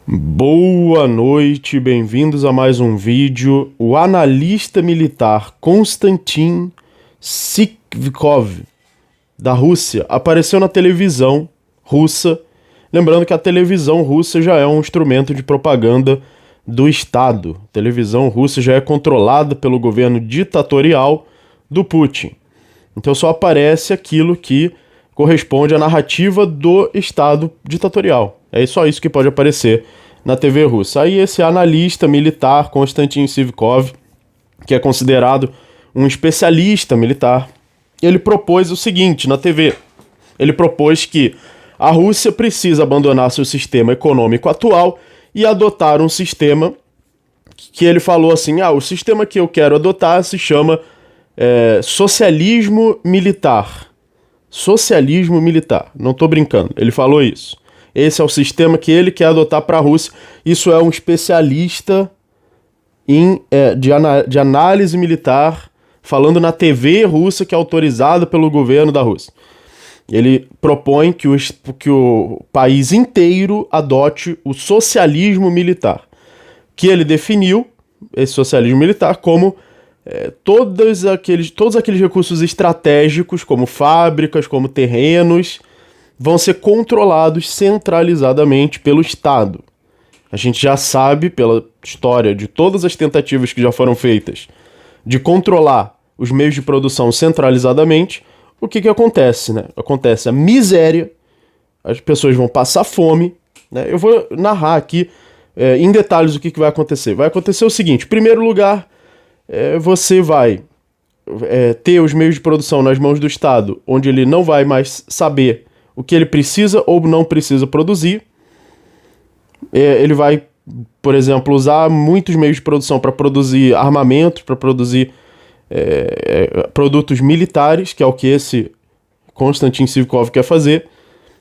Boa noite, bem-vindos a mais um vídeo. O analista militar Konstantin Sivkov, da Rússia, apareceu na televisão russa. Lembrando que a televisão russa já é um instrumento de propaganda do Estado. A televisão russa já é controlada pelo governo ditatorial do Putin. Então só aparece aquilo que corresponde à narrativa do Estado ditatorial. É só isso que pode aparecer na TV russa. Aí esse analista militar, Konstantin Sivkov, que é considerado um especialista militar, ele propôs o seguinte na TV. Ele propôs que a Rússia precisa abandonar seu sistema econômico atual e adotar um sistema que ele falou assim, o sistema que eu quero adotar se chama socialismo militar. Socialismo militar. Não tô brincando, ele falou isso. Esse é o sistema que ele quer adotar para a Rússia. Isso é um especialista de análise militar falando na TV russa, que é autorizada pelo governo da Rússia. Ele propõe que o país inteiro adote o socialismo militar, que ele definiu, esse socialismo militar, como todos aqueles recursos estratégicos, como fábricas, como terrenos, vão ser controlados centralizadamente pelo Estado. A gente já sabe, pela história de todas as tentativas que já foram feitas de controlar os meios de produção centralizadamente, o que acontece, né? Acontece a miséria, as pessoas vão passar fome, né? Eu vou narrar aqui em detalhes o que vai acontecer. Vai acontecer o seguinte: em primeiro lugar, você vai ter os meios de produção nas mãos do Estado, onde ele não vai mais saber o que ele precisa ou não precisa produzir. Ele vai, por exemplo, usar muitos meios de produção para produzir armamentos, para produzir produtos militares, que é o que esse Konstantin Sivkov quer fazer,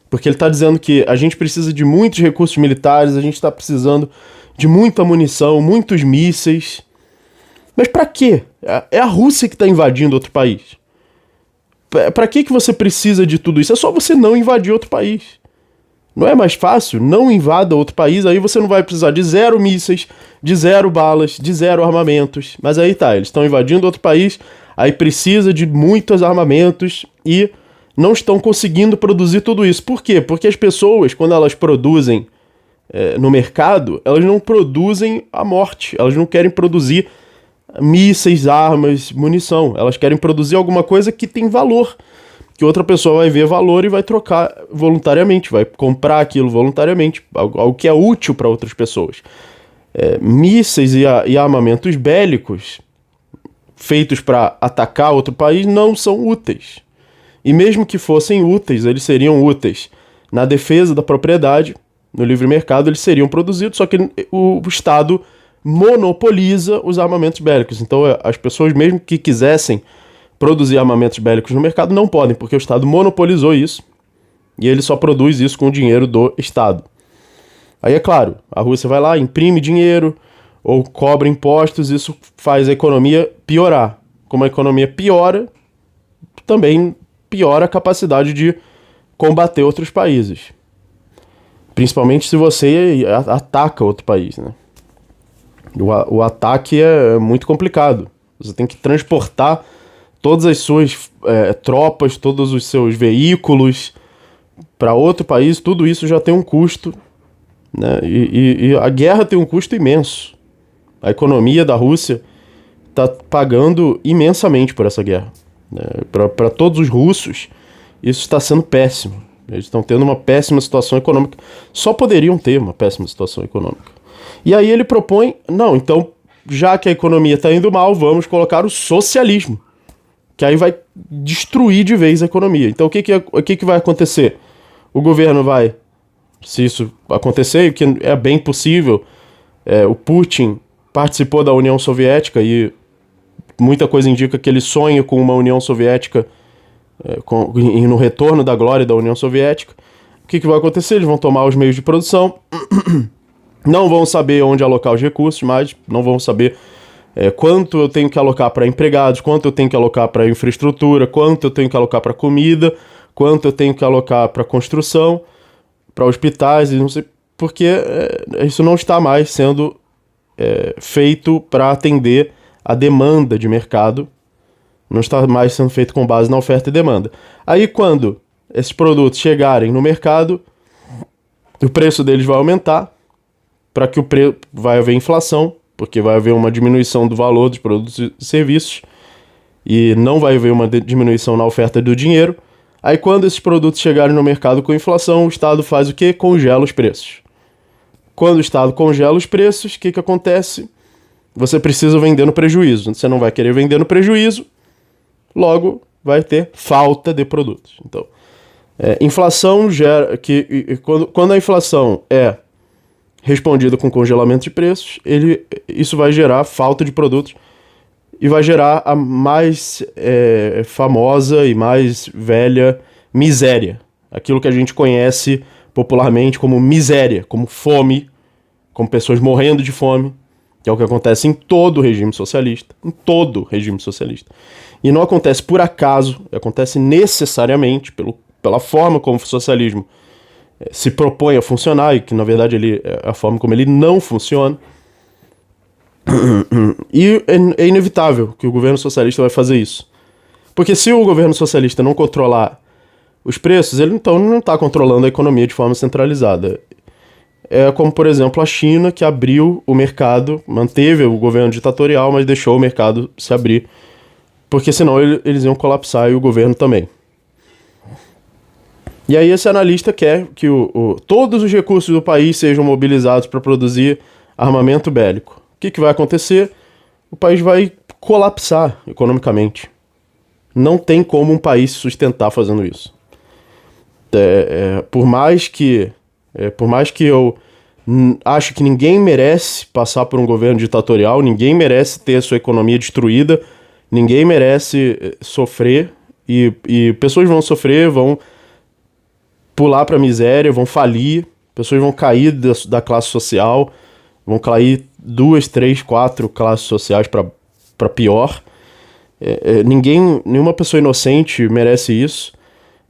porque ele está dizendo que a gente precisa de muitos recursos militares, a gente está precisando de muita munição, muitos mísseis. Mas para quê? É a Rússia que está invadindo outro país. Para que você precisa de tudo isso? É só você não invadir outro país. Não é mais fácil? Não invada outro país, aí você não vai precisar de 0 mísseis, de 0 balas, de 0 armamentos. Mas aí tá, eles estão invadindo outro país, aí precisa de muitos armamentos e não estão conseguindo produzir tudo isso. Por quê? Porque as pessoas, quando elas produzem no mercado, elas não produzem a morte, elas não querem produzir mísseis, armas, munição. Elas querem produzir alguma coisa que tem valor, que outra pessoa vai ver valor e vai trocar voluntariamente, vai comprar aquilo voluntariamente, algo que é útil para outras pessoas. Mísseis e armamentos bélicos feitos para atacar outro país não são úteis. E mesmo que fossem úteis, eles seriam úteis na defesa da propriedade, no livre mercado eles seriam produzidos, só que o Estado monopoliza os armamentos bélicos. Então as pessoas, mesmo que quisessem produzir armamentos bélicos no mercado, não podem, porque o Estado monopolizou isso e ele só produz isso com o dinheiro do Estado. Aí é claro, a Rússia vai lá, imprime dinheiro ou cobra impostos, isso faz a economia piorar. Como a economia piora, também piora a capacidade de combater outros países. Principalmente se você ataca outro país, né? O ataque é muito complicado. Você tem que transportar todas as suas tropas, todos os seus veículos para outro país. Tudo isso já tem um custo, né? E a guerra tem um custo imenso. A economia da Rússia está pagando imensamente por essa guerra, né? Para todos os russos, isso está sendo péssimo. Eles estão tendo uma péssima situação econômica. Só poderiam ter uma péssima situação econômica. E aí ele propõe, então, já que a economia está indo mal, vamos colocar o socialismo, que aí vai destruir de vez a economia. Então o que vai acontecer? O governo vai, se isso acontecer, o que é bem possível, o Putin participou da União Soviética e muita coisa indica que ele sonha com uma União Soviética, no retorno da glória da União Soviética. O que vai acontecer? Eles vão tomar os meios de produção, não vão saber onde alocar os recursos mais, não vão saber quanto eu tenho que alocar para empregados, quanto eu tenho que alocar para infraestrutura, quanto eu tenho que alocar para comida, quanto eu tenho que alocar para construção, para hospitais, e não sei. porque isso não está mais sendo feito para atender a demanda de mercado, não está mais sendo feito com base na oferta e demanda. Aí quando esses produtos chegarem no mercado, o preço deles vai aumentar, para que vai haver inflação, porque vai haver uma diminuição do valor dos produtos e serviços, e não vai haver uma diminuição na oferta do dinheiro. Aí quando esses produtos chegarem no mercado com inflação, o Estado faz o quê? Congela os preços. Quando o Estado congela os preços, o que acontece? Você precisa vender no prejuízo. Você não vai querer vender no prejuízo, logo vai ter falta de produtos. Então, inflação gera... Quando a inflação é respondida com congelamento de preços, isso vai gerar falta de produtos e vai gerar a mais famosa e mais velha miséria. Aquilo que a gente conhece popularmente como miséria, como fome, como pessoas morrendo de fome, que é o que acontece em todo regime socialista. Em todo regime socialista. E não acontece por acaso, acontece necessariamente pela forma como o socialismo se propõe a funcionar, e que na verdade é a forma como ele não funciona. E é inevitável que o governo socialista vai fazer isso. Porque se o governo socialista não controlar os preços, ele então não está controlando a economia de forma centralizada. É como, por exemplo, a China, que abriu o mercado, manteve o governo ditatorial, mas deixou o mercado se abrir, porque senão eles iam colapsar, e o governo também. E aí esse analista quer que todos os recursos do país sejam mobilizados para produzir armamento bélico. O que vai acontecer? O país vai colapsar economicamente. Não tem como um país se sustentar fazendo isso. Por mais que eu acho que ninguém merece passar por um governo ditatorial, ninguém merece ter a sua economia destruída, ninguém merece sofrer, e pessoas vão sofrer, vão pular para a miséria, vão falir, pessoas vão cair da classe social, vão cair 2, 3, 4 classes sociais para pior. Nenhuma pessoa inocente merece isso,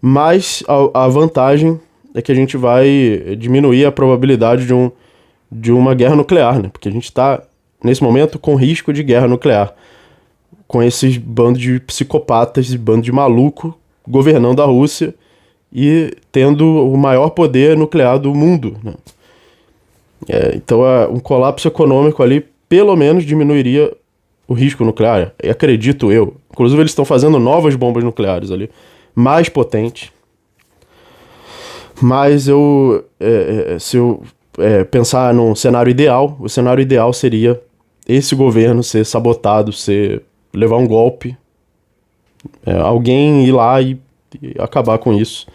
mas a vantagem é que a gente vai diminuir a probabilidade de uma guerra nuclear, né? Porque a gente está, nesse momento, com risco de guerra nuclear, com esses bandos de psicopatas e bandos de maluco governando a Rússia e tendo o maior poder nuclear do mundo, né? Então um colapso econômico ali pelo menos diminuiria o risco nuclear, acredito eu. Inclusive eles estão fazendo novas bombas nucleares ali, mais potentes. Mas se eu pensar num cenário ideal, o cenário ideal seria esse governo ser sabotado, levar um golpe, alguém ir lá e acabar com isso,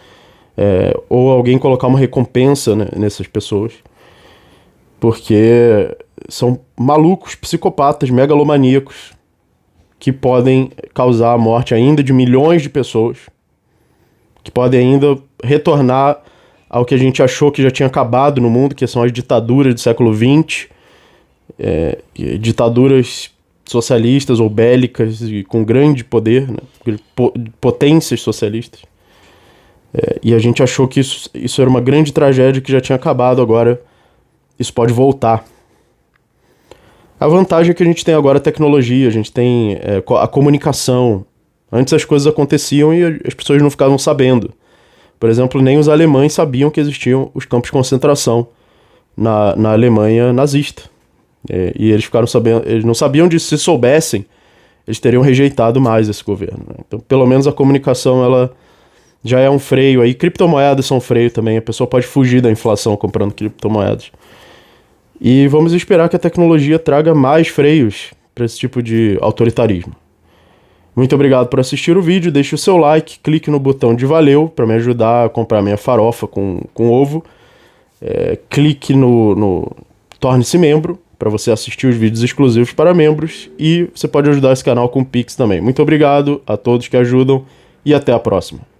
ou alguém colocar uma recompensa, né, nessas pessoas, porque são malucos, psicopatas, megalomaníacos, que podem causar a morte ainda de milhões de pessoas, que podem ainda retornar ao que a gente achou que já tinha acabado no mundo, que são as ditaduras do século XX, ditaduras socialistas ou bélicas e com grande poder, né, potências socialistas. E a gente achou que isso era uma grande tragédia que já tinha acabado, agora isso pode voltar. A vantagem é que a gente tem agora a tecnologia, a gente tem a comunicação. Antes as coisas aconteciam e as pessoas não ficavam sabendo. Por exemplo, nem os alemães sabiam que existiam os campos de concentração na Alemanha nazista. E eles ficaram sabendo, eles não sabiam disso. Se soubessem, eles teriam rejeitado mais esse governo, né? Então, pelo menos a comunicação, ela já é um freio aí. Criptomoedas são um freio também. A pessoa pode fugir da inflação comprando criptomoedas. E vamos esperar que a tecnologia traga mais freios para esse tipo de autoritarismo. Muito obrigado por assistir o vídeo. Deixe o seu like, clique no botão de valeu para me ajudar a comprar minha farofa com ovo. Clique no torne-se membro para você assistir os vídeos exclusivos para membros. E você pode ajudar esse canal com Pix também. Muito obrigado a todos que ajudam e até a próxima.